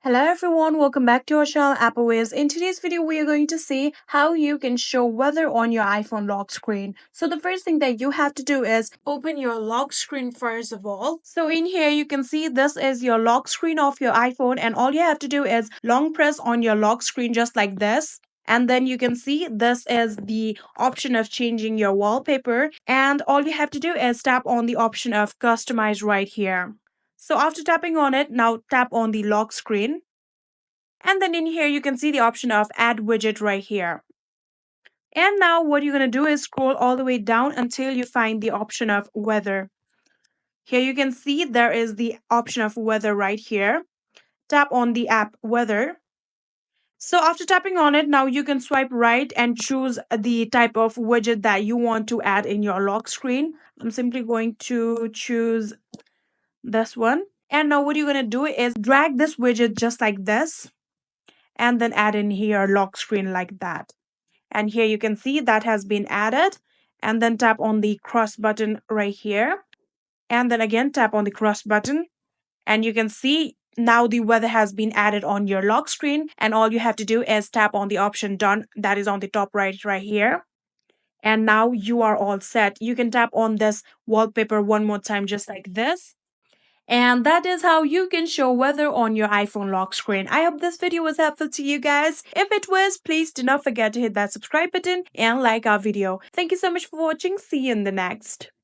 Hello everyone, welcome back to our channel AppleWiz. In today's video, we are going to see how you can show weather on your iPhone lock screen. So the first thing that you have to do is open your lock screen first of all. So in here, you can see this is your lock screen of your iPhone, and all you have to do is long press on your lock screen just like this. And then you can see this is the option of changing your wallpaper, and all you have to do is tap on the option of customize right here. So after tapping on it, now tap on the lock screen. And then in here, you can see the option of add widget right here. And now what you're going to do is scroll all the way down until you find the option of weather. Here you can see there is the option of weather right here. Tap on the app weather. So after tapping on it, now you can swipe right and choose the type of widget that you want to add in your lock screen. I'm simply going to choose this one. And now what you're going to do is drag this widget just like this and then add in here lock screen like that. And here you can see that has been added. And then tap on the cross button right here. And then again tap on the cross button. And you can see now the weather has been added on your lock screen. And all you have to do is tap on the option done that is on the top right here. And now you are all set. You can tap on this wallpaper one more time just like this. And that is how you can show weather on your iPhone lock screen. I hope this video was helpful to you guys. If it was, please do not forget to hit that subscribe button and like our video. Thank you so much for watching. See you in the next.